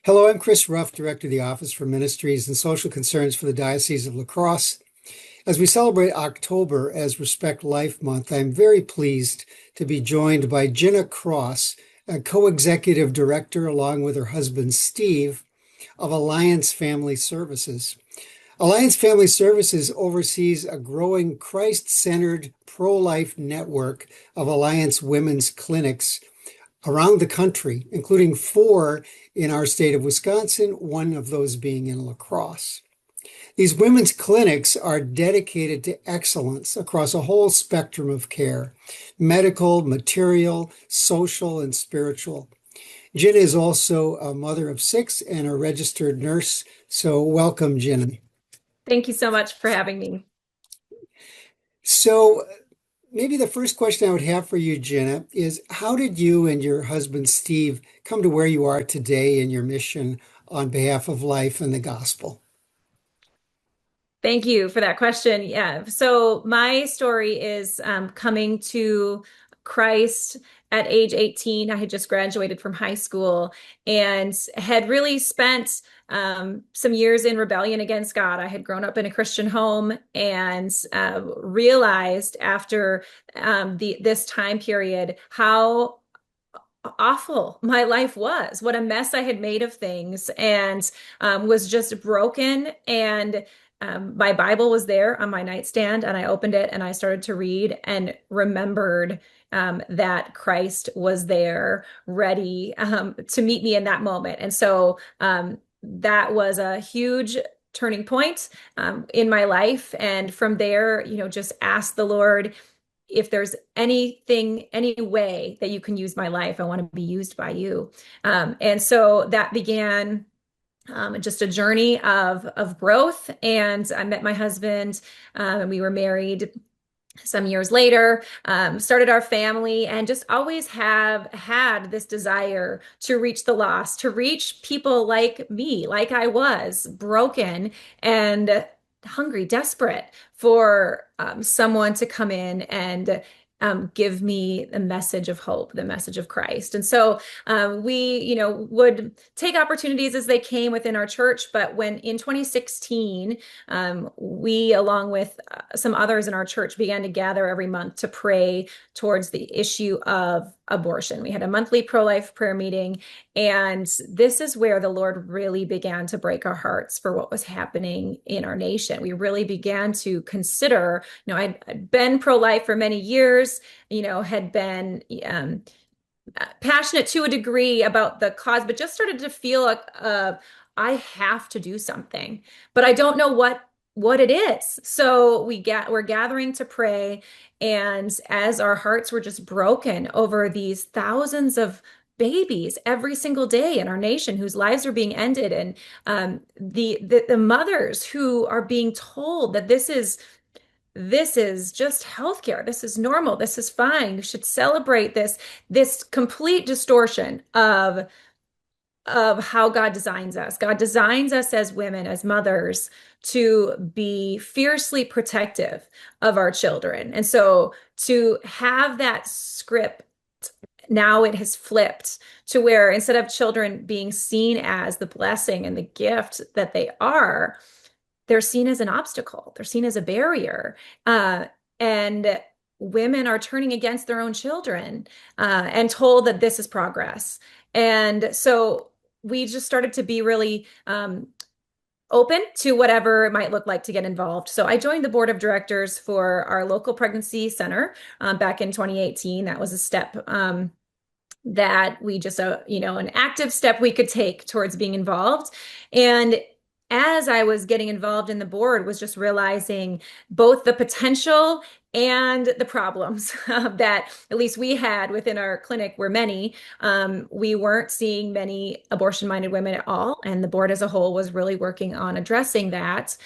Hello, I'm Chris Ruff, Director of the Office for Ministries and Social Concerns for the Diocese of La Crosse. As we celebrate October as Respect Life Month, I'm very pleased to be joined by Ginna Cross, a co-executive director, along with her husband Steve, of Alliance Family Services. Alliance Family Services oversees a growing Christ-centered pro-life network of Alliance women's clinics around the country, including four in our state of Wisconsin, one of those being in La Crosse. These women's clinics are dedicated to excellence across a whole spectrum of care: medical, material, social, and spiritual. Ginna is also a mother of six and a registered nurse. So welcome, Ginna. Thank you so much for having me. So maybe the first question I would have for you, Ginna, is how did you and your husband, Steve, come to where you are today in your mission on behalf of life and the gospel? Thank you for that question. Yeah. So my story is coming to Christ at age 18. I had just graduated from high school and had really spent some years in rebellion against God. I had grown up in a Christian home and realized after this time period how awful my life was, what a mess I had made of things, and was just broken. And my Bible was there on my nightstand, and I opened it and I started to read and remembered that Christ was there ready to meet me in that moment. And so that was a huge turning point in my life. And from there, just ask the Lord, if there's anything, any way that you can use my life, I want to be used by you. And so that began just a journey of growth. And I met my husband, and we were married some years later, started our family, and just always have had this desire to reach the lost, to reach people like me, like I was, broken and hungry, desperate for someone to come in and give me the message of hope, the message of Christ. And so we, would take opportunities as they came within our church. But when in 2016, we, along with some others in our church, began to gather every month to pray towards the issue of abortion. We had a monthly pro-life prayer meeting, and this is where the Lord really began to break our hearts for what was happening in our nation. We really began to consider, I'd been pro-life for many years, had been passionate to a degree about the cause, but just started to feel like I have to do something, but I don't know what it is. So we're gathering to pray, and as our hearts were just broken over these thousands of babies every single day in our nation whose lives are being ended, and the mothers who are being told that this is just healthcare. This is normal. This is fine. You should celebrate this complete distortion of how God designs us. God designs us as women, as mothers, to be fiercely protective of our children. And so to have that script, now it has flipped to where instead of children being seen as the blessing and the gift that they are, they're seen as an obstacle. They're seen as a barrier. And women are turning against their own children and told that this is progress. And so we just started to be really open to whatever it might look like to get involved. So I joined the board of directors for our local pregnancy center back in 2018. That was a step that we just, an active step we could take towards being involved. And as I was getting involved in the board, was just realizing both the potential and the problems that at least we had within our clinic were many. We weren't seeing many abortion-minded women at all, and the board as a whole was really working on addressing that.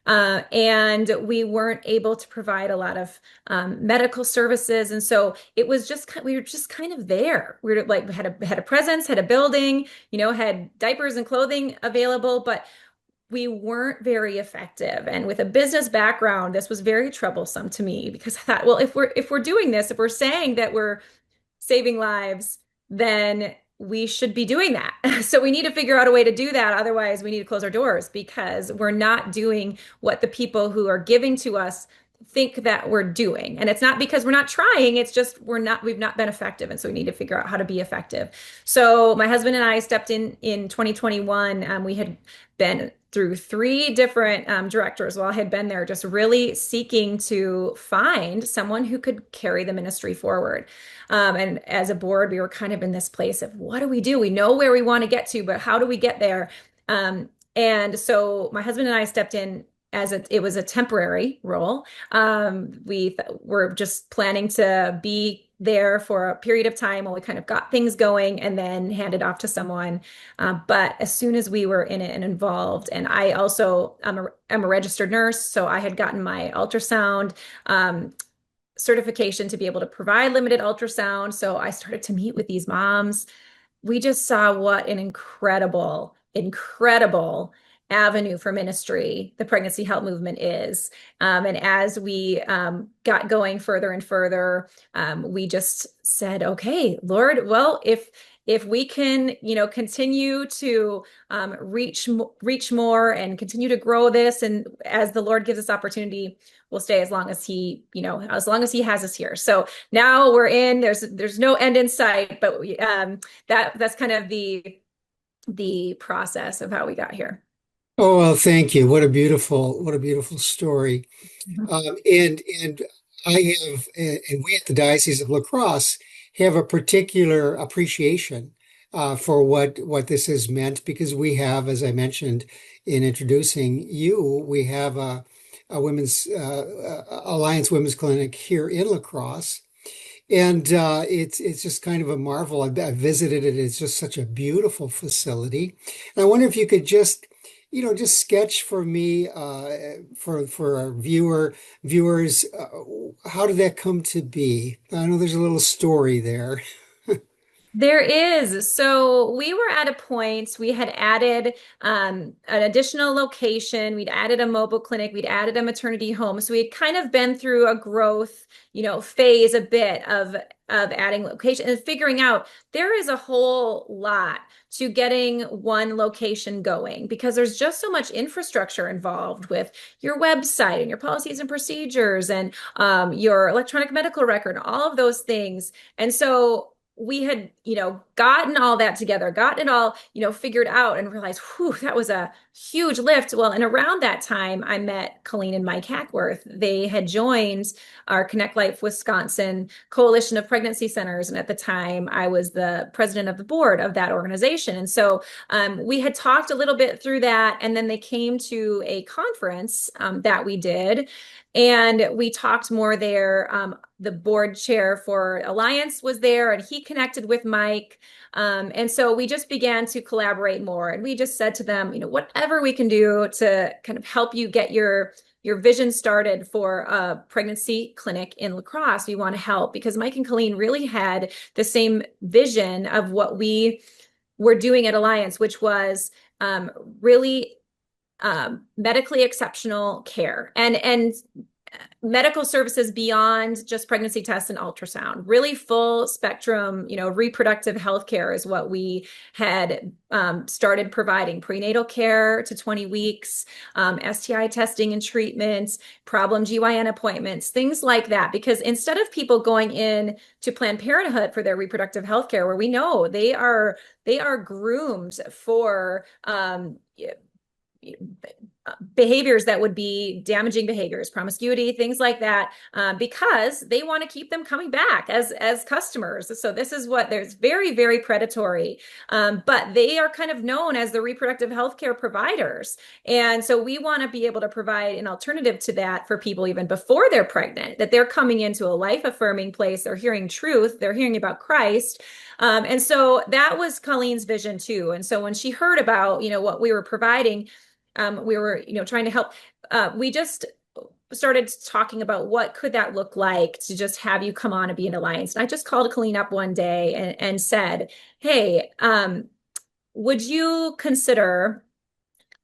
And we weren't able to provide a lot of medical services, and so it was just we were just kind of there. We were like had a presence, had a building, had diapers and clothing available, but we weren't very effective. And with a business background, this was very troublesome to me because I thought, well, if we're doing this, if we're saying that we're saving lives, then we should be doing that. So we need to figure out a way to do that. Otherwise, we need to close our doors because we're not doing what the people who are giving to us think that we're doing. And it's not because we're not trying, it's just we've not been effective. And so we need to figure out how to be effective. So my husband and I stepped in 2021. We had been through three different directors while I had been there, just really seeking to find someone who could carry the ministry forward. And as a board, we were kind of in this place of what do we do? We know where we want to get to, but how do we get there? And so my husband and I stepped in it was a temporary role. We were just planning to be there for a period of time while we kind of got things going and then hand it off to someone. But as soon as we were in it and involved, and I also am a registered nurse, so I had gotten my ultrasound certification to be able to provide limited ultrasound. So I started to meet with these moms. We just saw what an incredible avenue for ministry the pregnancy help movement is. And as we got going further and further, we just said, okay, Lord, well, if we can, continue to reach more and continue to grow this, and as the Lord gives us opportunity, we'll stay as long as as long as He has us here. So now we're in. There's no end in sight, but that's kind of the process of how we got here. Oh, well, thank you. What a beautiful story. And I have, and we at the Diocese of La Crosse have a particular appreciation for what this has meant because we have, as I mentioned in introducing you, we have a women's Alliance Women's Clinic here in La Crosse. And it's just kind of a marvel. I visited it. It's just such a beautiful facility. And I wonder if you could just sketch for me, for our viewers, how did that come to be? I know there's a little story there. There is. So we were at a point, we had added an additional location. We'd added a mobile clinic. We'd added a maternity home. So we had kind of been through a growth, phase a bit of adding location and figuring out there is a whole lot to getting one location going because there's just so much infrastructure involved with your website and your policies and procedures and your electronic medical record and all of those things. And so we had, gotten all that together, gotten it all, figured out and realized, whew, that was a huge lift. Well, and around that time, I met Colleen and Mike Hackworth. They had joined our Connect Life Wisconsin Coalition of Pregnancy Centers. And at the time, I was the president of the board of that organization. And so we had talked a little bit through that. And then they came to a conference that we did. And we talked more there. The board chair for Alliance was there and he connected with Mike. And so we just began to collaborate more. And we just said to them, whatever we can do to kind of help you get your vision started for a pregnancy clinic in La Crosse, we want to help because Mike and Colleen really had the same vision of what we were doing at Alliance, which was really medically exceptional care and medical services beyond just pregnancy tests and ultrasound. Really full spectrum, reproductive health care is what we had started providing. Prenatal care to 20 weeks, STI testing and treatments, problem GYN appointments, things like that. Because instead of people going in to Planned Parenthood for their reproductive health care, where we know they are groomed for behaviors that would be damaging behaviors, promiscuity, things like that, because they want to keep them coming back as customers. So this is what there's very, very predatory, but they are kind of known as the reproductive health care providers. And so we want to be able to provide an alternative to that for people even before they're pregnant, that they're coming into a life-affirming place, they're hearing truth, they're hearing about Christ. And so that was Colleen's vision too. And so when she heard about, what we were providing, we were, trying to help. We just started talking about what could that look like to just have you come on and be an alliance. And I just called Colleen up one day and said, hey, would you consider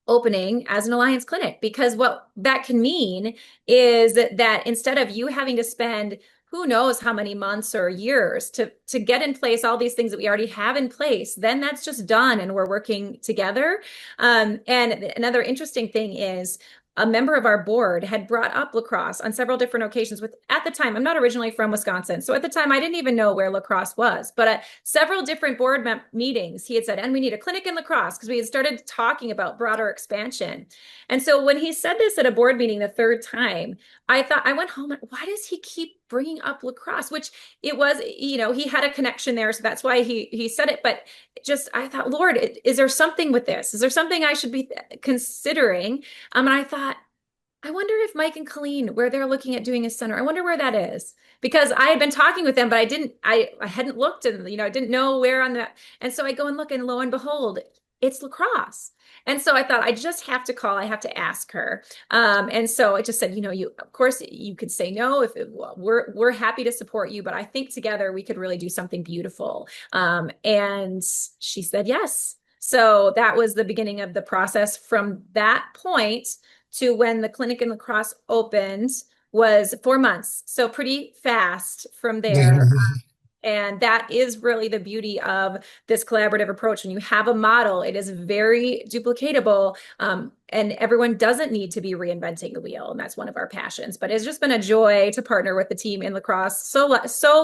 opening as an alliance clinic? Because what that can mean is that instead of you having to spend who knows how many months or years to get in place all these things that we already have in place. Then that's just done and we're working together. And another interesting thing is a member of our board had brought up lacrosse on several different occasions with at the time I'm not originally from Wisconsin, so at the time I didn't even know where lacrosse was, but at several different board meetings he had said, and we need a clinic in lacrosse, because we had started talking about broader expansion. And so when he said this at a board meeting the third time, I went home, why does he keep bringing up lacrosse? Which it was, he had a connection there, so that's why he said it. But just I thought, Lord, is there something with this? Is there something I should be considering? And I thought, I wonder if Mike and Colleen, where they're looking at doing a center, I wonder where that is. Because I had been talking with them, but I hadn't looked, and I didn't know where on that. And so I go and look, and lo and behold, it's lacrosse. And so I thought I just have to call, I have to ask her. And so I just said, you of course you could say no if well, we're happy to support you, but I think together we could really do something beautiful. And she said yes. So that was the beginning of the process. From that point to when the clinic in lacrosse opened was 4 months. So pretty fast from there. And that is really the beauty of this collaborative approach. When you have a model, it is very duplicatable, and everyone doesn't need to be reinventing the wheel. And that's one of our passions. But it's just been a joy to partner with the team in lacrosse. So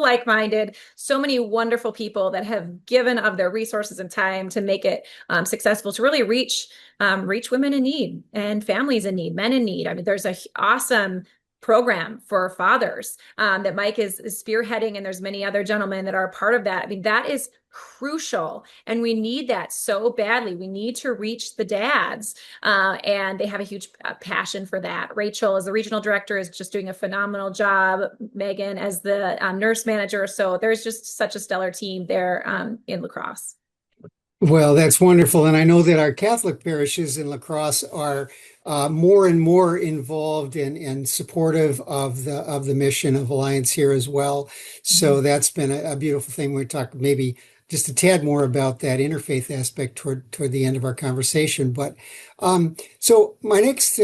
like-minded, so many wonderful people that have given of their resources and time to make it successful, to really reach women in need and families in need, men in need. I mean, there's an awesome program for fathers that Mike is spearheading, and there's many other gentlemen that are a part of that. I mean, that is crucial, and we need that so badly. We need to reach the dads, and they have a huge passion for that. Rachel, as the regional director, is just doing a phenomenal job. Megan, as the nurse manager. So there's just such a stellar team there in lacrosse. Well, that's wonderful. And I know that our Catholic parishes in La Crosse are more and more involved and supportive of the mission of Alliance here as well. So that's been a beautiful thing. We talk maybe just a tad more about that interfaith aspect toward the end of our conversation. But so my next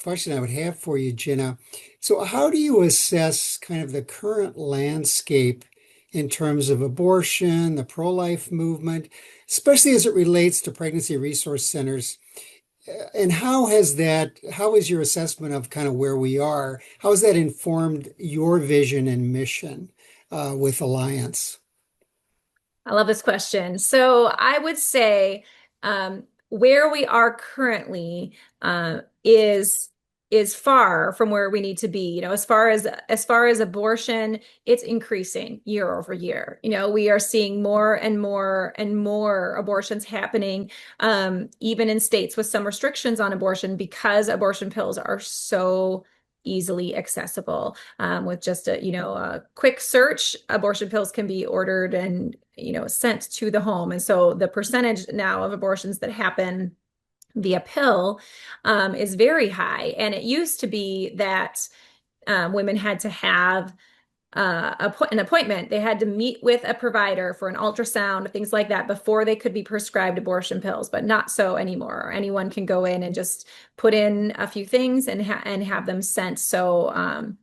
question I would have for you, Ginna. So how do you assess kind of the current landscape in terms of abortion, the pro-life movement, especially as it relates to pregnancy resource centers? And how is your assessment of kind of where we are? How has that informed your vision and mission with Alliance? I love this question. So I would say where we are currently is far from where we need to be. As far as abortion, it's increasing year over year. We are seeing more and more and more abortions happening, even in states with some restrictions on abortion, because abortion pills are so easily accessible. With just a quick search, abortion pills can be ordered and sent to the home. And so the percentage now of abortions that happen via pill is very high. And it used to be that women had to have an appointment. They had to meet with a provider for an ultrasound, things like that, before they could be prescribed abortion pills, but not so anymore. Anyone can go in and just put in a few things and have them sent. So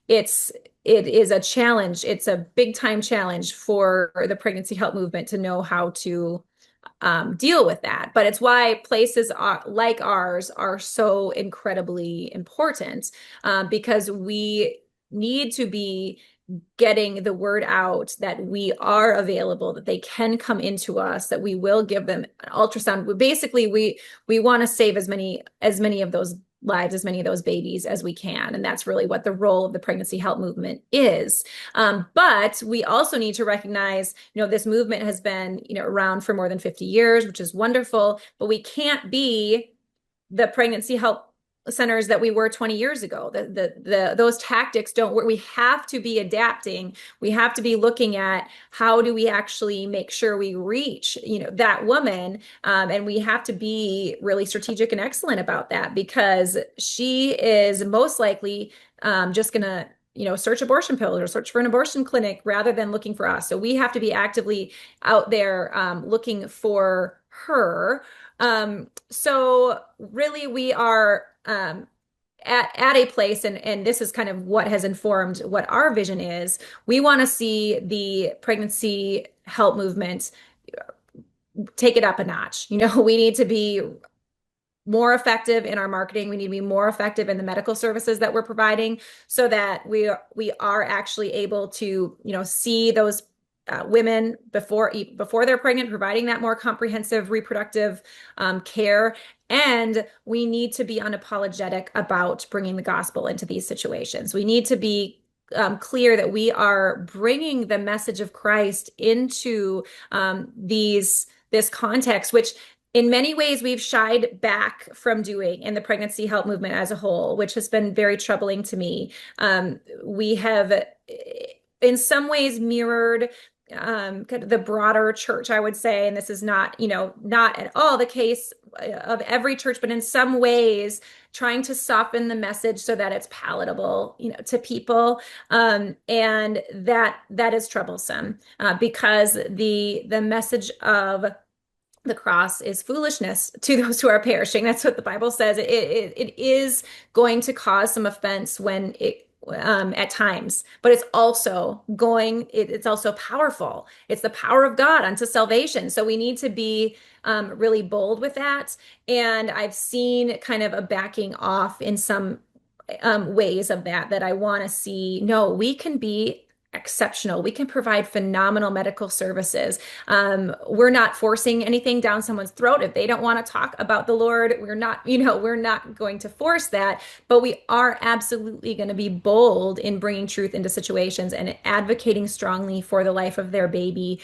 it is a challenge. It's a big time challenge for the pregnancy help movement to know how to deal with that. But it's why places like ours are so incredibly important, because we need to be getting the word out that we are available, that they can come into us, that we will give them an ultrasound. Basically, we want to save as many of those lives, as many of those babies as we can. And that's really what the role of the pregnancy help movement is. But we also need to recognize, this movement has been, around for more than 50 years, which is wonderful, but we can't be the pregnancy help centers that we were 20 years ago. Those tactics don't work. We have to be adapting. We have to be looking at how do we actually make sure we reach, that woman. And we have to be really strategic and excellent about that, because she is most likely just going to search abortion pills or search for an abortion clinic rather than looking for us. So we have to be actively out there looking for her. So really we are at a place, and this is kind of what has informed what our vision is. We want to see the pregnancy help movement take it up a notch. We need to be more effective in our marketing. We need to be more effective in the medical services that we're providing so that we are actually able to, see those women before they're pregnant, providing that more comprehensive reproductive care. And we need to be unapologetic about bringing the gospel into these situations. We need to be clear that we are bringing the message of Christ into this context, which in many ways we've shied back from doing in the pregnancy help movement as a whole, which has been very troubling to me. We have, in some ways, mirrored kind of the broader church, I would say, and this is not, not at all the case of every church, but in some ways, trying to soften the message so that it's palatable, to people, and that is troublesome because the message of the cross is foolishness to those who are perishing. That's what the Bible says. It is going to cause some offense when it at times, but it's also powerful. It's the power of God unto salvation. So we need to be really bold with that. And I've seen kind of a backing off in some ways of that I want to see. No, we can be exceptional. We can provide phenomenal medical services. We're not forcing anything down someone's throat. If they don't want to talk about the Lord, we're not going to force that, but we are absolutely going to be bold in bringing truth into situations and advocating strongly for the life of their baby,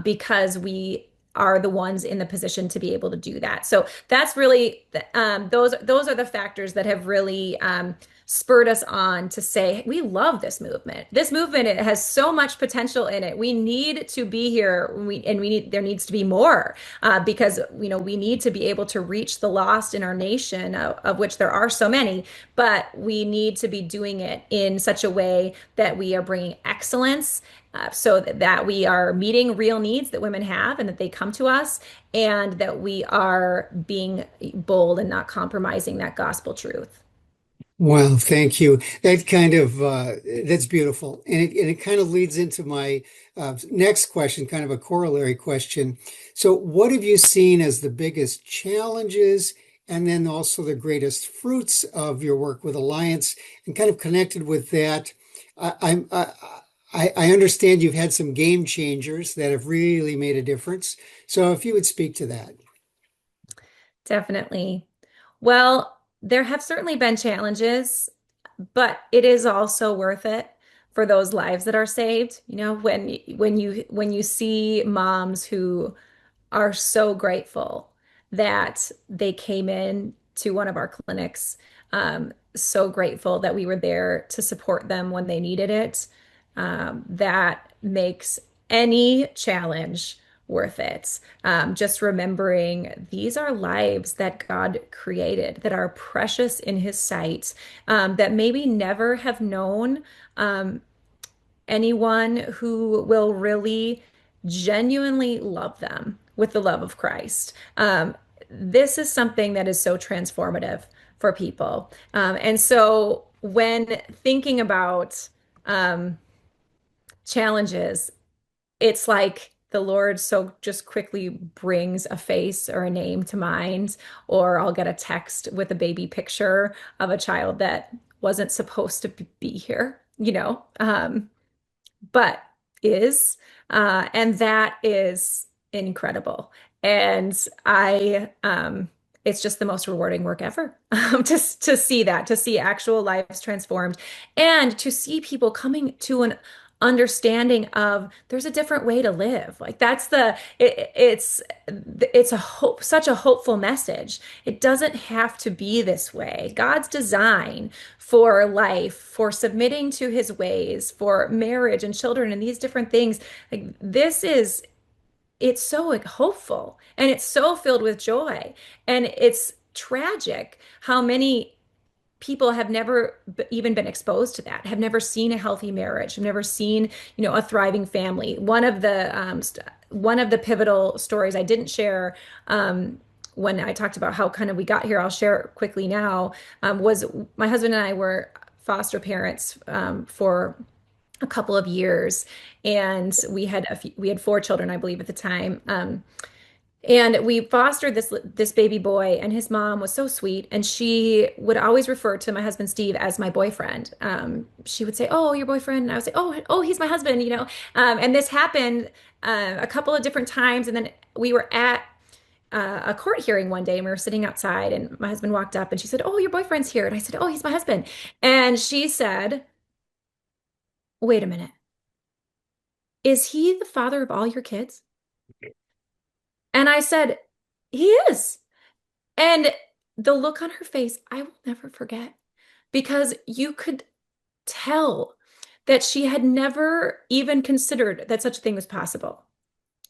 because we are the ones in the position to be able to do that. So that's really those are the factors that have really spurred us on to say we love this movement. This movement, it has so much potential in it. We need to be here. There needs to be more because we need to be able to reach the lost in our nation, of which there are so many. But we need to be doing it in such a way that we are bringing excellence, so that we are meeting real needs that women have and that they come to us, and that we are being bold and not compromising that gospel truth. Well, thank you. That kind of that's beautiful, and it kind of leads into my next question, kind of a corollary question. So, what have you seen as the biggest challenges, and then also the greatest fruits of your work with Alliance? And kind of connected with that, I understand you've had some game changers that have really made a difference. So, if you would speak to that. Definitely. Well, there have certainly been challenges, but it is also worth it for those lives that are saved. When you see moms who are so grateful that they came in to one of our clinics, so grateful that we were there to support them when they needed it. That makes any challenge worth it. Just remembering these are lives that God created that are precious in His sight, that maybe never have known anyone who will really genuinely love them with the love of Christ. This is something that is so transformative for people. And so when thinking about challenges, it's like the Lord so just quickly brings a face or a name to mind, or I'll get a text with a baby picture of a child that wasn't supposed to be here, but is. And that is incredible. And it's just the most rewarding work ever. Just to see that, to see actual lives transformed, and to see people coming to an understanding of there's a different way to live. Like it's a hope, such a hopeful message. It doesn't have to be this way. God's design for life, for submitting to His ways, for marriage and children and these different things, like it's so like hopeful, and it's so filled with joy. And it's tragic how many people have never even been exposed to that, have never seen a healthy marriage, have never seen, a thriving family. One of the pivotal stories I didn't share when I talked about how kind of we got here, I'll share it quickly now, was my husband and I were foster parents for a couple of years, and we had four children, I believe, at the time. And we fostered this baby boy, and his mom was so sweet, and she would always refer to my husband Steve as my boyfriend. She would say, "Oh, your boyfriend," and I would say, "Oh, he's my husband," you know. And this happened a couple of different times, and then we were at a court hearing one day, and we were sitting outside, and my husband walked up, and she said, "Oh, your boyfriend's here," and I said, "Oh, he's my husband," and she said, "Wait a minute, is he the father of all your kids?" And I said, "He is." And the look on her face, I will never forget because you could tell that she had never even considered that such a thing was possible.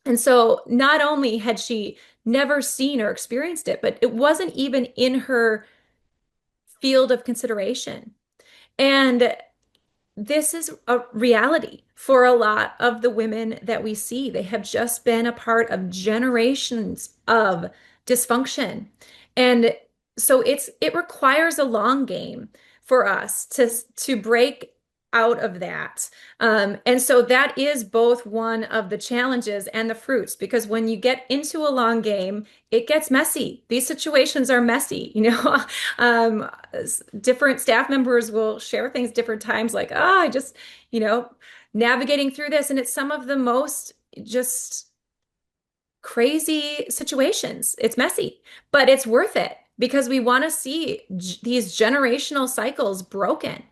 And so not only had she never seen or experienced it, but it wasn't even in her field of consideration. And this is a reality for a lot of the women that we see. They have just been a part of generations of dysfunction. And so it requires a long game for us to break out of that. And so that is both one of the challenges and the fruits, because when you get into a long game, it gets messy. These situations are messy, you know. Um, Different staff members will share things different times, like, oh, I just, you know, navigating through this. And it's some of the most just crazy situations. It's messy, but it's worth it because we want to see these generational cycles broken.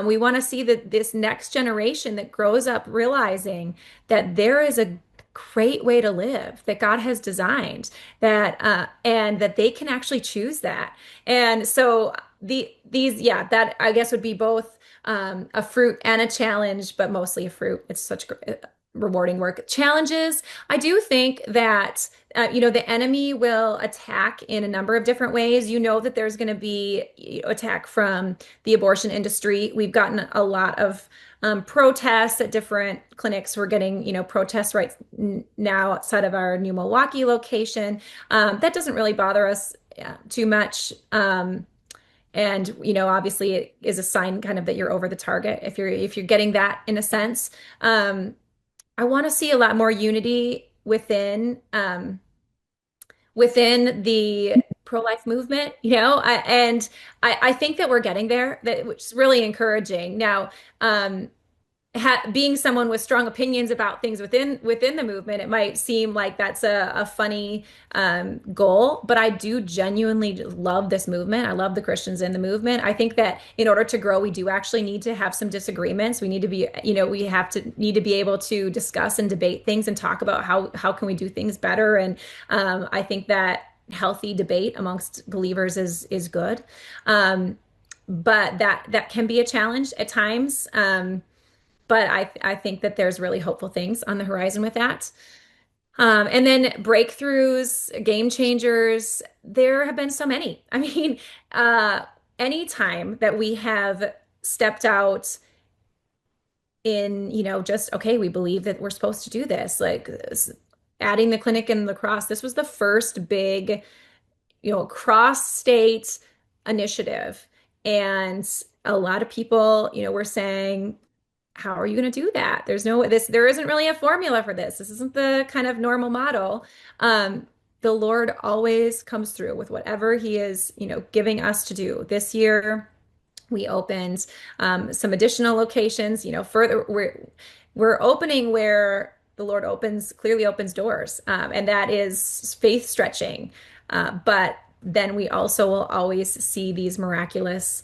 We want to see that this next generation that grows up realizing that there is a great way to live that God has designed, that and that they can actually choose that. And so these yeah, that I guess would be both a fruit and a challenge, but mostly a fruit. It's such rewarding work. Challenges, I do think that the enemy will attack in a number of different ways. You know that there's going to be attack from the abortion industry. We've gotten a lot of protests at different clinics. We're getting, protests right now outside of our new Milwaukee location. That doesn't really bother us too much. And obviously it is a sign kind of that you're over the target if you're getting that in a sense. I want to see a lot more unity within the pro-life movement, and I think that we're getting there, which is really encouraging. Now, being someone with strong opinions about things within the movement, it might seem like that's a funny goal, but I do genuinely love this movement. I love the Christians in the movement. I think that in order to grow, we do actually need to have some disagreements. We need to be, we have to need to be able to discuss and debate things and talk about how can we do things better. And I think that healthy debate amongst believers is good. But that can be a challenge at times. But I think that there's really hopeful things on the horizon with that. And then breakthroughs, game changers, there have been so many. I mean, any time that we have stepped out in, just, okay, we believe that we're supposed to do this, like adding the clinic in La Crosse, this was the first big, cross-state initiative. And a lot of people, were saying, how are you going to do that? There isn't really a formula for this. This isn't the kind of normal model. The Lord always comes through with whatever He is, giving us to do. This year, we opened some additional locations. Further, we're opening where the Lord clearly opens doors, and that is faith stretching. But then we also will always see these miraculous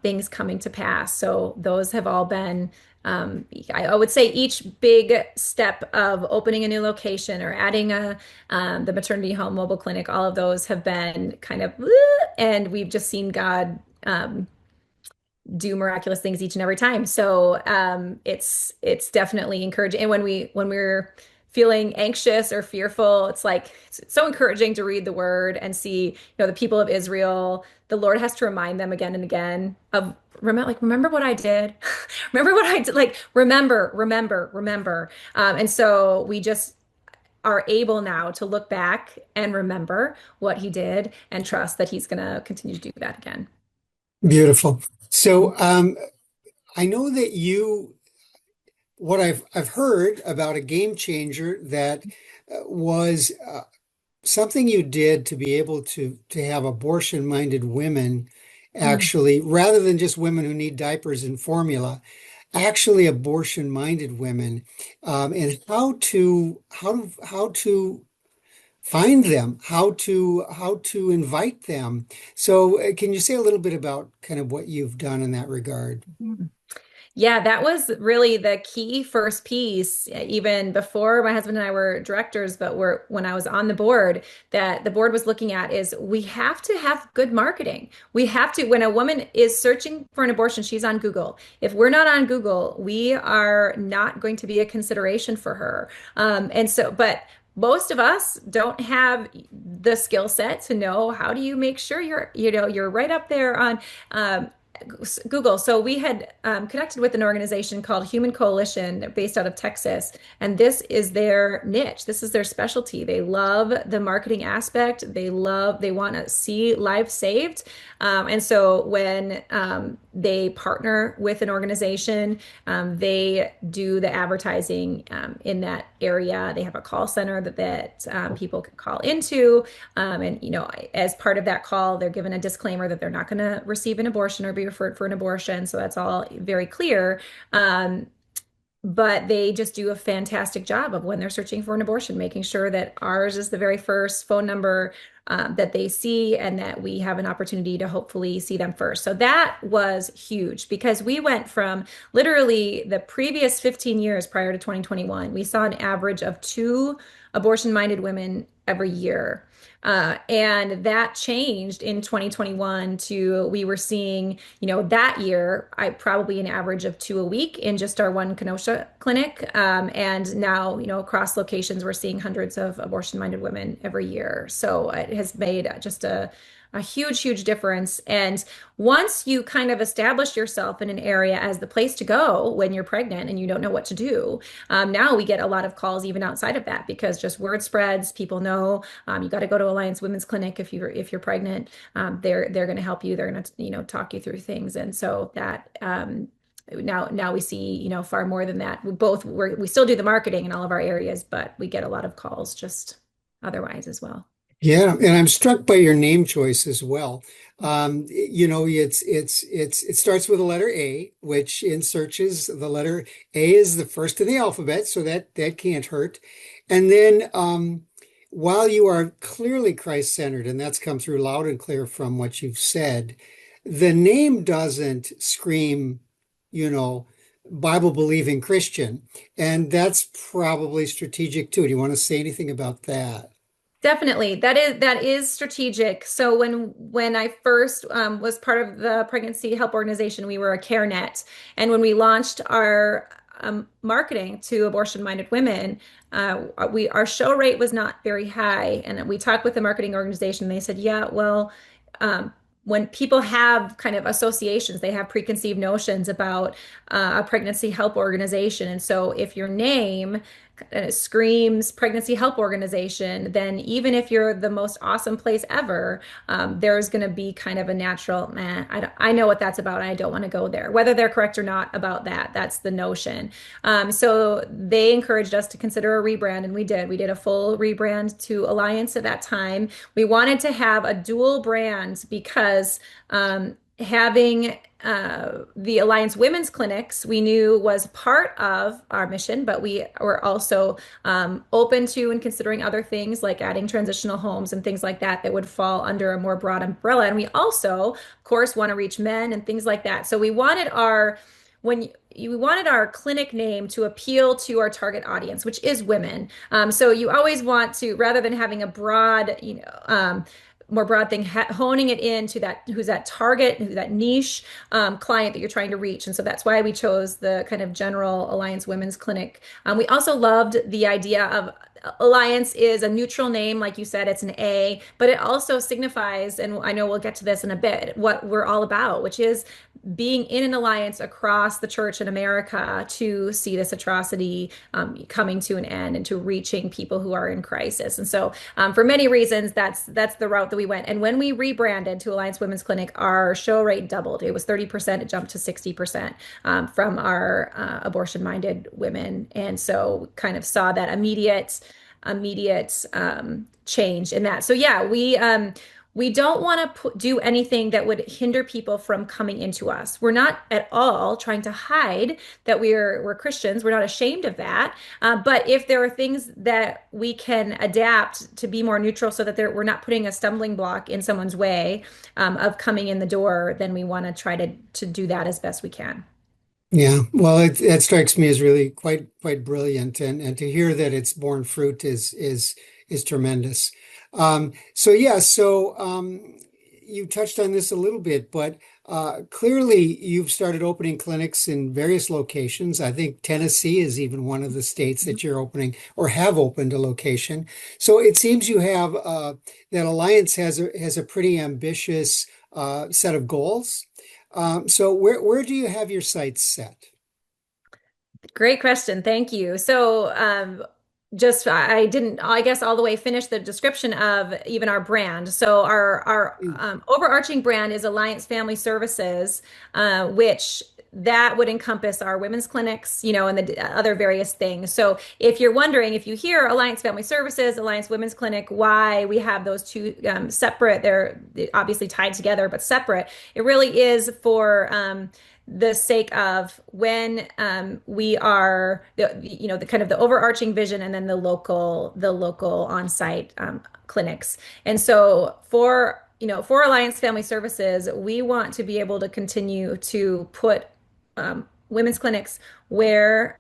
things coming to pass. So those have all been, I would say, each big step of opening a new location or adding the maternity home mobile clinic. All of those have been kind of, and we've just seen God do miraculous things each and every time. So it's definitely encouraging. And when we're feeling anxious or fearful, it's so encouraging to read the word and see, the people of Israel, the Lord has to remind them again and again of remember what I did. Remember what I did, like remember. And so we just are able now to look back and remember what he did and trust that he's going to continue to do that again. Beautiful. So, I know that what I've heard about a game changer that was something you did to be able to have abortion-minded women Mm. actually, rather than just women who need diapers and formula, actually abortion-minded women, and how to find them, how to invite them. So, can you say a little bit about kind of what you've done in that regard? Yeah, that was really the key first piece, even before my husband and I were directors, but when I was on the board, that the board was looking at is we have to have good marketing. We have to, when a woman is searching for an abortion, she's on Google. If we're not on Google, we are not going to be a consideration for her. But most of us don't have the skill set to know how do you make sure you're right up there on um, Google. So we had connected with an organization called Human Coalition based out of Texas, and this is their niche. This is their specialty. They love the marketing aspect. They want to see lives saved. And so when they partner with an organization, they do the advertising in that area. They have a call center that people can call into. And, as part of that call, they're given a disclaimer that they're not going to receive an abortion or be referred for an abortion. So that's all very clear. But they just do a fantastic job of when they're searching for an abortion, making sure that ours is the very first phone number that they see and that we have an opportunity to hopefully see them first. So that was huge because we went from literally the previous 15 years prior to 2021, we saw an average of two abortion-minded women every year. And that changed in 2021 to we were seeing, that year, I probably an average of two a week in just our one Kenosha clinic. And now, across locations, we're seeing hundreds of abortion-minded women every year. So it has made just a huge, huge difference. And once you kind of establish yourself in an area as the place to go when you're pregnant and you don't know what to do, now we get a lot of calls even outside of that because just word spreads. People know you got to go to Alliance Women's Clinic if you're pregnant. They're going to help you. They're going to talk you through things. And so that now we see far more than that. We still do the marketing in all of our areas, but we get a lot of calls just otherwise as well. Yeah, and I'm struck by your name choice as well. It starts with the letter A, which in searches, the letter A is the first in the alphabet, so that can't hurt. And then while you are clearly Christ-centered, and that's come through loud and clear from what you've said, the name doesn't scream, you know, Bible-believing Christian, and that's probably strategic too. Do you want to say anything about that? Definitely. That is strategic. So when I first was part of the pregnancy help organization, we were a CareNet. And when we launched our marketing to abortion-minded women, our show rate was not very high. And we talked with the marketing organization. They said, yeah, well, when people have kind of associations, they have preconceived notions about a pregnancy help organization. And so if your name screams pregnancy help organization, then even if you're the most awesome place ever, there's going to be kind of a natural, I know what that's about. I don't want to go there. Whether they're correct or not about that, that's the notion. So they encouraged us to consider a rebrand, and we did. We did a full rebrand to Alliance at that time. We wanted to have a dual brand because having the Alliance Women's Clinics, we knew was part of our mission, but we were also open to and considering other things like adding transitional homes and things like that that would fall under a more broad umbrella. And we also, of course, want to reach men and things like that. So we wanted we wanted our clinic name to appeal to our target audience, which is women. So you always want to, rather than having a broad, more broad thing, honing it into who's that target, who's that niche client that you're trying to reach. And so that's why we chose the kind of general Alliance Women's Clinic. We also loved the idea of Alliance is a neutral name, like you said, it's an A, but it also signifies, and I know we'll get to this in a bit, what we're all about, which is being in an alliance across the church in America to see this atrocity coming to an end and to reaching people who are in crisis. And so, for many reasons, that's the route that we went. And when we rebranded to Alliance Women's Clinic, our show rate doubled. It was 30%, it jumped to 60% from our abortion-minded women. And so, kind of saw that immediate change in that. So yeah, we don't want to do anything that would hinder people from coming into us. We're not at all trying to hide that we're Christians. We're not ashamed of that. But if there are things that we can adapt to be more neutral so that we're not putting a stumbling block in someone's way of coming in the door, then we want to try to do that as best we can. Yeah, well, it strikes me as really quite brilliant, and to hear that it's borne fruit is tremendous. So yeah, you touched on this a little bit, but clearly you've started opening clinics in various locations. I think Tennessee is even one of the states that you're opening or have opened a location. So it seems you have that Alliance has a pretty ambitious set of goals. So where do you have your sights set? Great question. Thank you. So, just I didn't, I guess, all the way finish the description of even our brand. So, our overarching brand is Alliance Family Services, which that would encompass our women's clinics, and the other various things. So, if you're wondering, if you hear Alliance Family Services, Alliance Women's Clinic, why we have those two separate, they're obviously tied together, but separate. It really is for the sake of when we are the kind of the overarching vision and then the local on-site clinics. And so for Alliance Family Services, we want to be able to continue to put women's clinics where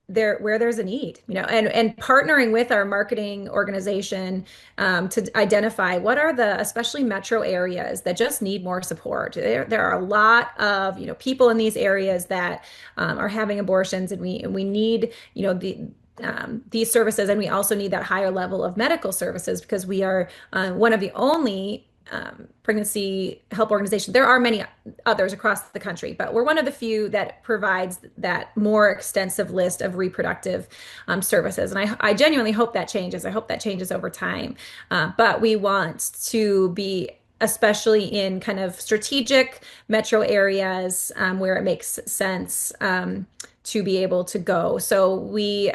there's a need, and partnering with our marketing organization to identify what are the especially metro areas that just need more support. There are a lot of people in these areas that are having abortions, and we need these services, and we also need that higher level of medical services because we are one of the only pregnancy help organizations. There are many others across the country, but we're one of the few that provides that more extensive list of reproductive services. And I genuinely hope that changes. I hope that changes over time. But we want to be especially in kind of strategic metro areas where it makes sense to be able to go. So we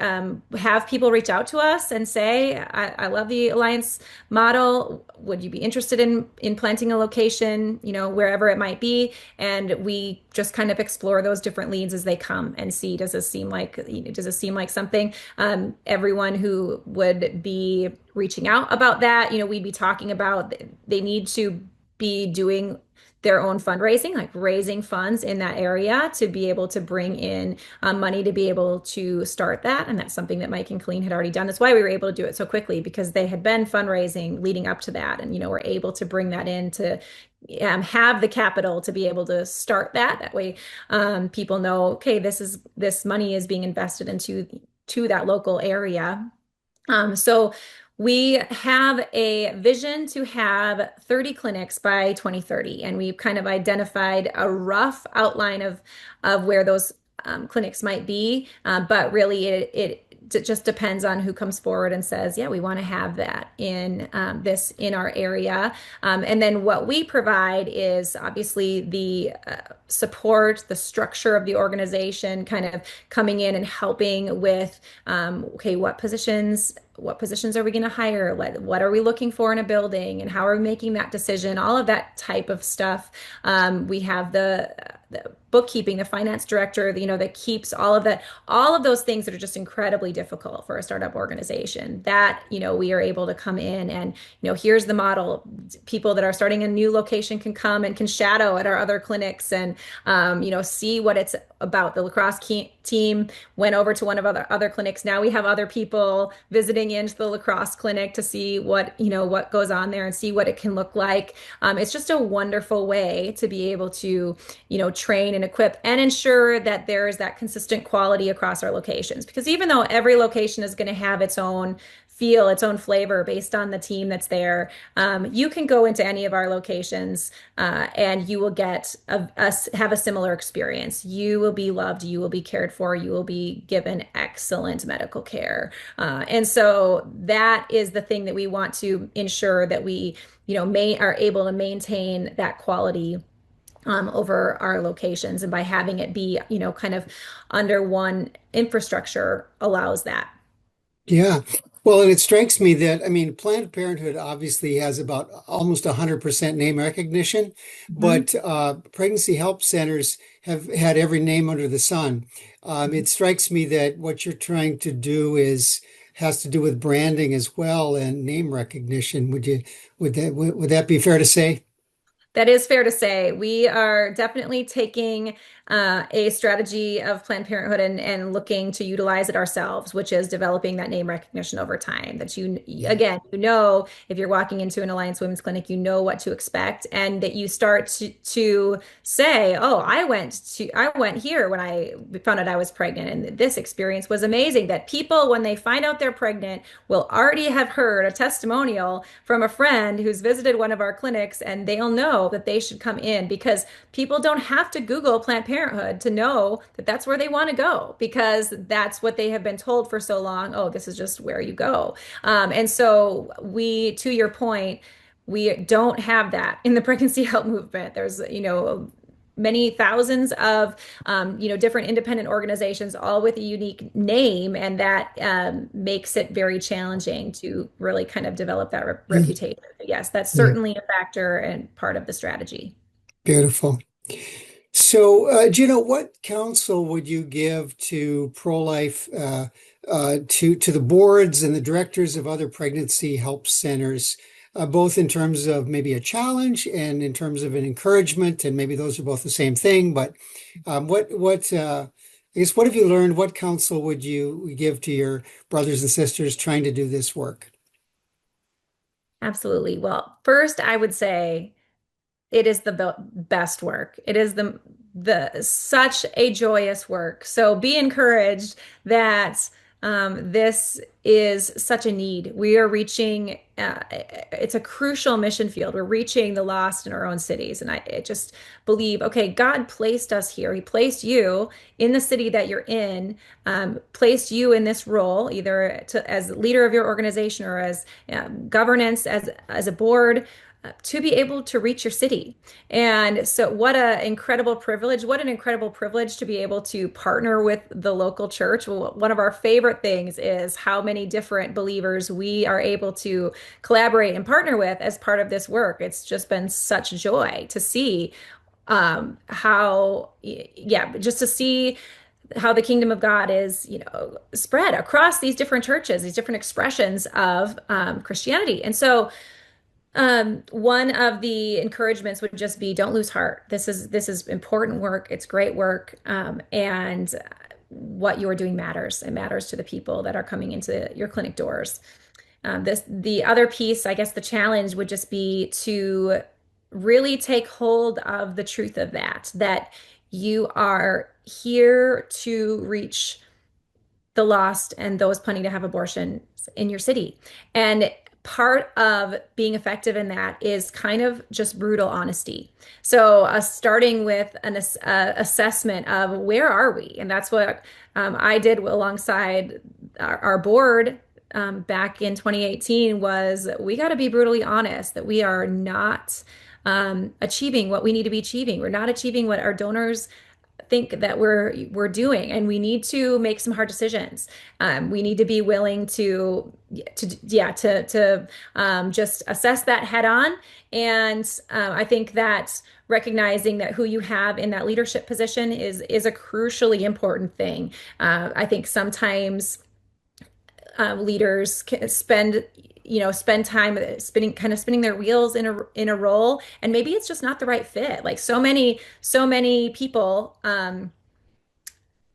have people reach out to us and say, I love the Alliance model. Would you be interested in planting a location, wherever it might be? And we just kind of explore those different leads as they come and see, does this seem like something? Everyone who would be reaching out about that, we'd be talking about they need to be doing their own fundraising, like raising funds in that area to be able to bring in money to be able to start that. And that's something that Mike and Colleen had already done. That's why we were able to do it so quickly, because they had been fundraising leading up to that. And, we're able to bring that in to have the capital to be able to start that. That way people know, okay, this money is being invested into that local area. So we have a vision to have 30 clinics by 2030, and we've kind of identified a rough outline of where those clinics might be. But really, it just depends on who comes forward and says, yeah, we want to have that in our area. And then what we provide is obviously the support, the structure of the organization, kind of coming in and helping with, okay, what positions are we going to hire? What are we looking for in a building, and how are we making that decision? All of that type of stuff. We have the bookkeeping, the finance director, that keeps all of that, all of those things that are just incredibly difficult for a startup organization. That, we are able to come in and, here's the model. People that are starting a new location can come and can shadow at our other clinics and, see what it's about the team, went over to one of other clinics. Now we have other people visiting into the lacrosse clinic to see what, what goes on there and see what it can look like. It's just a wonderful way to be able to, train and equip and ensure that there is that consistent quality across our locations. Because even though every location is going to have its own feel, its own flavor based on the team that's there, you can go into any of our locations and you will have a similar experience. You will be loved, you will be cared for, you will be given excellent medical care. And so that is the thing that we want to ensure that we, are able to maintain that quality over our locations. And by having it be, kind of under one infrastructure allows that. Yeah. Well, and it strikes me that, I mean, Planned Parenthood obviously has about almost 100% name recognition, Mhm. but pregnancy help centers have had every name under the sun. It strikes me that what you're trying to do has to do with branding as well and name recognition. Would that be fair to say? That is fair to say. We are definitely taking a strategy of Planned Parenthood and looking to utilize it ourselves, which is developing that name recognition over time. That Yeah. again, if you're walking into an Alliance Women's Clinic, you know what to expect, and that you start to say, "Oh, I went here when I found out I was pregnant, and this experience was amazing." That people, when they find out they're pregnant, will already have heard a testimonial from a friend who's visited one of our clinics, and they'll know that they should come in because people don't have to Google Planned Parenthood to know that that's where they want to go because that's what they have been told for so long. Oh, this is just where you go. And so to your point, we don't have that in the pregnancy help movement. There's, many thousands of different independent organizations all with a unique name, and that makes it very challenging to really kind of develop that Yeah. reputation. But yes, that's Yeah. certainly a factor and part of the strategy. Beautiful. So, Gina, what counsel would you give to pro-life, to the boards and the directors of other pregnancy help centers, both in terms of maybe a challenge and in terms of an encouragement, and maybe those are both the same thing. But I guess, what have you learned? What counsel would you give to your brothers and sisters trying to do this work? Absolutely. Well, first, I would say it is the best work. It is the such a joyous work. So be encouraged that this is such a need. We are reaching. It's a crucial mission field. We're reaching the lost in our own cities, and I just believe, okay, God placed us here. He placed you in the city that you're in, placed you in this role, either as leader of your organization or as governance, as a board to be able to reach your city. And so what an incredible privilege to be able to partner with the local church. Well, one of our favorite things is how many different believers we are able to collaborate and partner with as part of this work. It's just been such joy to see just to see how the kingdom of God is, spread across these different churches, these different expressions of Christianity. And so one of the encouragements would just be don't lose heart. This is important work. It's great work. And what you're doing matters. It matters to the people that are coming into your clinic doors. The other piece, I guess the challenge would just be to really take hold of the truth of that you are here to reach the lost and those planning to have abortions in your city. And part of being effective in that is kind of just brutal honesty. So, starting with an assessment of where are we? And that's what I did alongside our board back in 2018 was we got to be brutally honest that we are not achieving what we need to be achieving. We're not achieving what our donors think that we're doing, and we need to make some hard decisions. We need to be willing to just assess that head on. And I think that recognizing that who you have in that leadership position is a crucially important thing. I think sometimes leaders can spend time spinning their wheels in a role, and maybe it's just not the right fit. Like so many people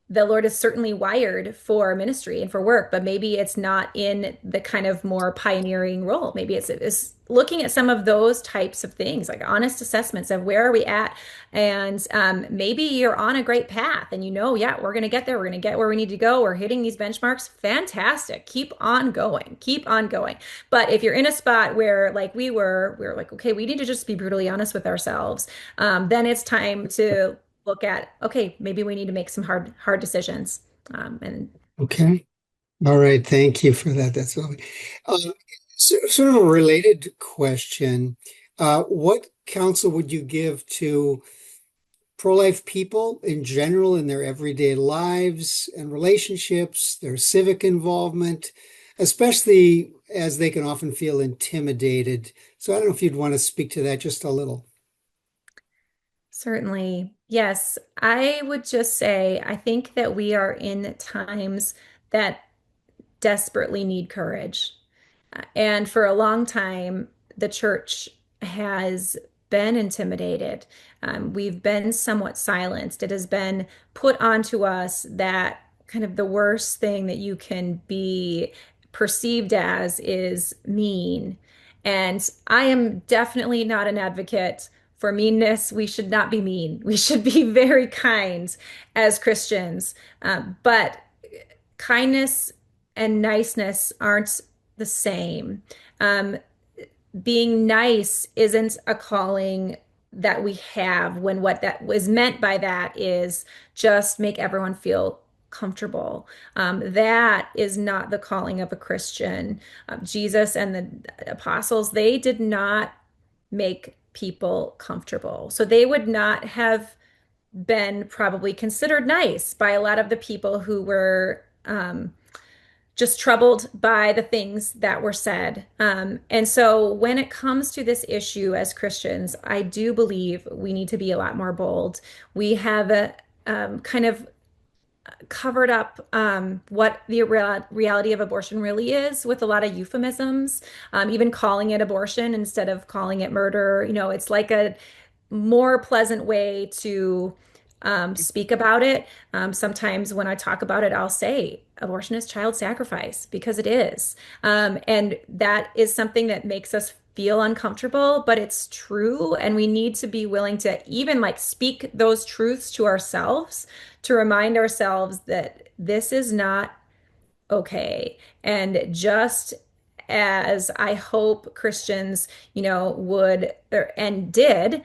the Lord is certainly wired for ministry and for work, but maybe it's not in the kind of more pioneering role. Maybe it's looking at some of those types of things, like honest assessments of where are we at, and maybe you're on a great path, and yeah, we're going to get there. We're going to get where we need to go. We're hitting these benchmarks. Fantastic. Keep on going. Keep on going. But if you're in a spot where, like we were like, okay, we need to just be brutally honest with ourselves. Then it's time to look at, okay, maybe we need to make some hard decisions. And Okay. All right. Thank you for that. That's lovely. Um, sort of a related question. What counsel would you give to pro-life people in general in their everyday lives and relationships, their civic involvement, especially as they can often feel intimidated? So I don't know if you'd want to speak to that just a little. certainly, yes, I would just say, I think that we are in times that desperately need courage. And for a long time, the church has been intimidated. We've been somewhat silenced. It has been put onto us that kind of the worst thing that you can be perceived as is mean. And I am definitely not an advocate for meanness. We should not be mean. We should be very kind as Christians. But kindness and niceness aren't the same. Um, Being nice isn't a calling that we have when what that was meant by that is just make everyone feel comfortable. That is not the calling of a Christian. Jesus and the apostles, they did not make people comfortable. So they would not have been probably considered nice by a lot of the people who were just troubled by the things that were said. And so when it comes to this issue as Christians, I do believe we need to be a lot more bold. We have kind of covered up what the reality of abortion really is with a lot of euphemisms, even calling it abortion instead of calling it murder. It's like a more pleasant way to speak about it. Sometimes when I talk about it, I'll say abortion is child sacrifice because it is. And that is something that makes us feel uncomfortable, but it's true. And we need to be willing to even like speak those truths to ourselves to remind ourselves that this is not okay. And just as I hope Christians, would and did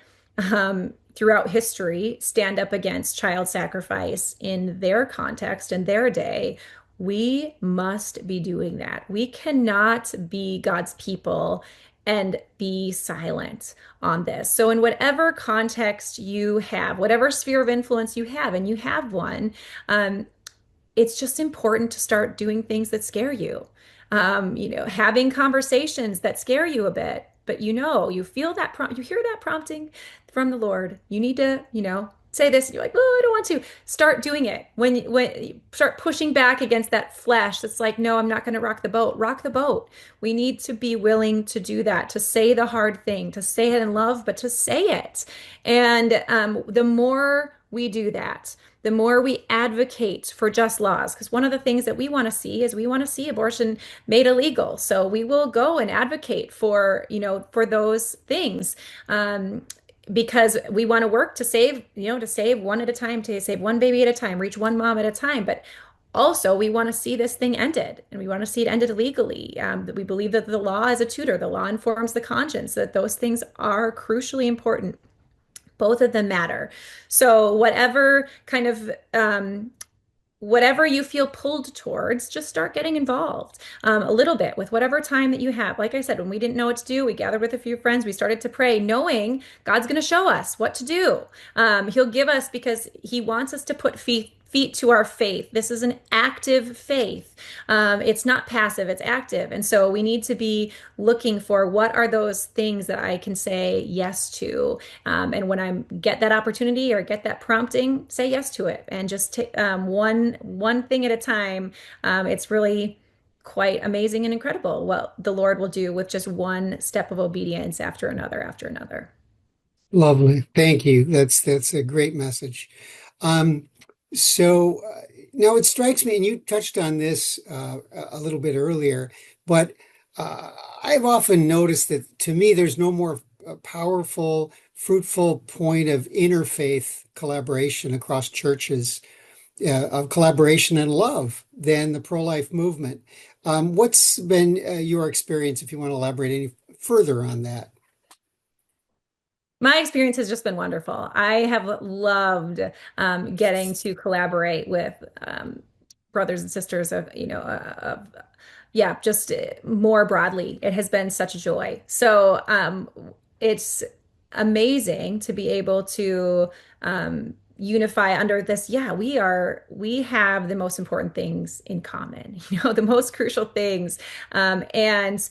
throughout history stand up against child sacrifice in their context and their day, we must be doing that. We cannot be God's people and be silent on this. So, in whatever context you have, whatever sphere of influence you have, and you have one, it's just important to start doing things that scare you. Having conversations that scare you a bit, but you feel that you hear that prompting from the Lord. You need to, say this, and you're like, oh, I don't want to. Start doing it. When you start pushing back against that flesh that's like, no, I'm not going to rock the boat. Rock the boat. We need to be willing to do that, to say the hard thing, to say it in love, but to say it. And the more we do that, the more we advocate for just laws, because one of the things that we want to see is we want to see abortion made illegal. So we will go and advocate for those things. Because we want to work to save, to save one at a time, to save one baby at a time, reach one mom at a time. But also, we want to see this thing ended, and we want to see it ended legally. That we believe that the law is a tutor, the law informs the conscience, that those things are crucially important. Both of them matter. So whatever you feel pulled towards, just start getting involved a little bit with whatever time that you have. Like I said, when we didn't know what to do, we gathered with a few friends, we started to pray, knowing God's going to show us what to do. He'll give us because he wants us to put feet to our faith. This is an active faith. It's not passive, it's active. And so we need to be looking for what are those things that I can say yes to. And when I get that opportunity or get that prompting, say yes to it and just take one thing at a time. It's really quite amazing and incredible what the Lord will do with just one step of obedience after another after another. Lovely. Thank you. That's a great message. Um, so Now it strikes me, and you touched on this a little bit earlier, but I've often noticed that to me, there's no more powerful, fruitful point of interfaith collaboration across churches, of collaboration and love than the pro-life movement. What's been your experience, if you want to elaborate any further on that? My experience has just been wonderful. I have loved getting to collaborate with brothers and sisters yeah, just more broadly. It has been such a joy. So it's amazing to be able to unify under this. Yeah, we have the most important things in common, the most crucial things. And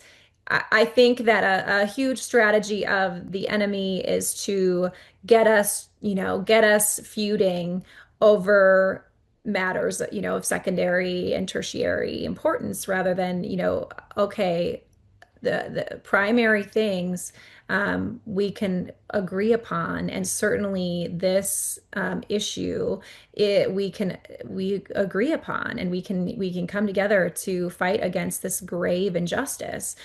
I think that a huge strategy of the enemy is to get us feuding over matters, of secondary and tertiary importance rather than, okay, the primary things we can agree upon, and certainly this issue we agree upon, and we can come together to fight against this grave injustice.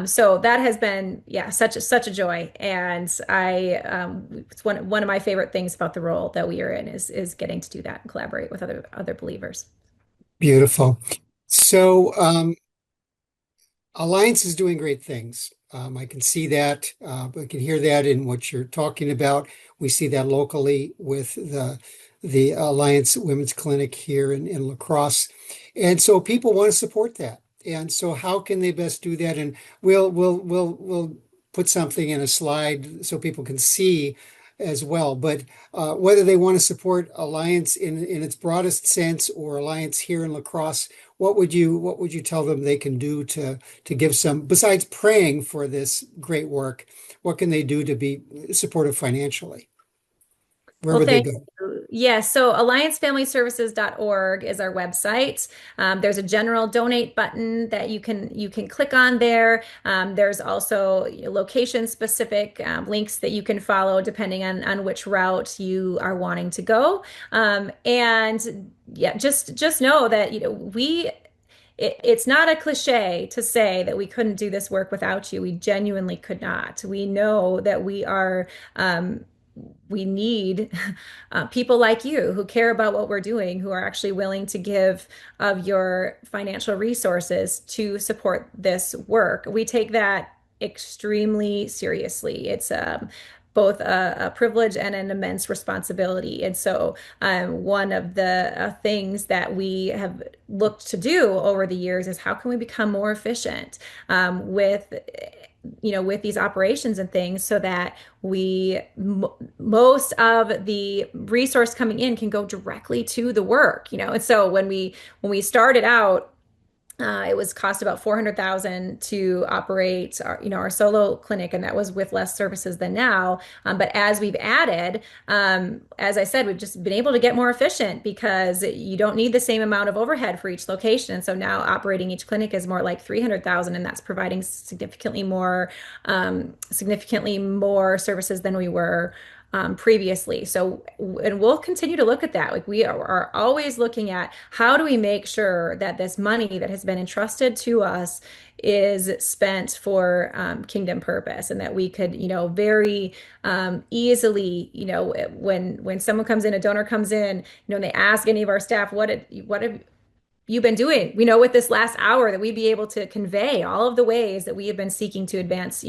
So that has been, yeah, such a joy, and it's one of my favorite things about the role that we are in is getting to do that and collaborate with other believers. Beautiful. So, Alliance is doing great things. I can see that. I can hear that in what you're talking about. We see that locally with the Alliance Women's Clinic here in La Crosse, and so people want to support that. And so, how can they best do that? And we'll put something in a slide so people can see as well. But whether they want to support Alliance in its broadest sense or Alliance here in La Crosse, what would you tell them they can do to give some, besides praying for this great work, what can they do to be supportive financially? Where Well, would they thank go? you. Yes, so alliancefamilyservices.org is our website. There's a general donate button that you can click on there. There's also location specific links that you can follow depending on which route you are wanting to go. And yeah, just know that it's not a cliche to say that we couldn't do this work without you. We genuinely could not. We know that we need people like you who care about what we're doing, who are actually willing to give of your financial resources to support this work. We take that extremely seriously. It's both a privilege and an immense responsibility. And so, one of the things that we have looked to do over the years is how can we become more efficient with these operations and things so that most of the resource coming in can go directly to the work. And so when we started out, it was cost about 400,000 to operate our solo clinic, and that was with less services than now. But as we've added, as I said, we've just been able to get more efficient because you don't need the same amount of overhead for each location. And so now operating each clinic is more like 300,000, and that's providing significantly more services than we were previously. So, and we'll continue to look at that. Like we are always looking at how do we make sure that this money that has been entrusted to us is spent for kingdom purpose, and that we could, very easily, when someone comes in, a donor comes in, and they ask any of our staff, what have you been doing, with this last hour, that we'd be able to convey all of the ways that we have been seeking to advance,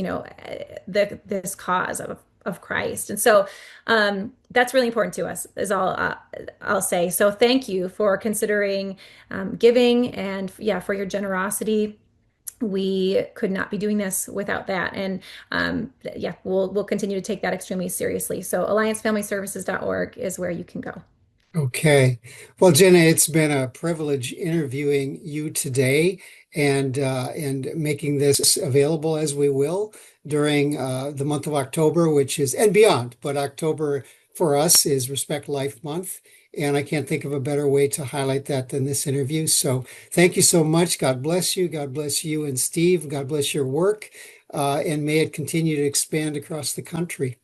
this cause of Christ. And so that's really important to us, is all I'll say. So thank you for considering giving, and yeah, for your generosity. We could not be doing this without that. And yeah, we'll continue to take that extremely seriously. So alliancefamilyservices.org is where you can go. Okay. Well, Jenna, it's been a privilege interviewing you today and making this available as we will during the month of October, which is and beyond. But October for us is Respect Life Month, and I can't think of a better way to highlight that than this interview. So thank you so much. God bless you. God bless you and Steve. God bless your work, and may it continue to expand across the country.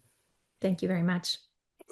Thank you very much.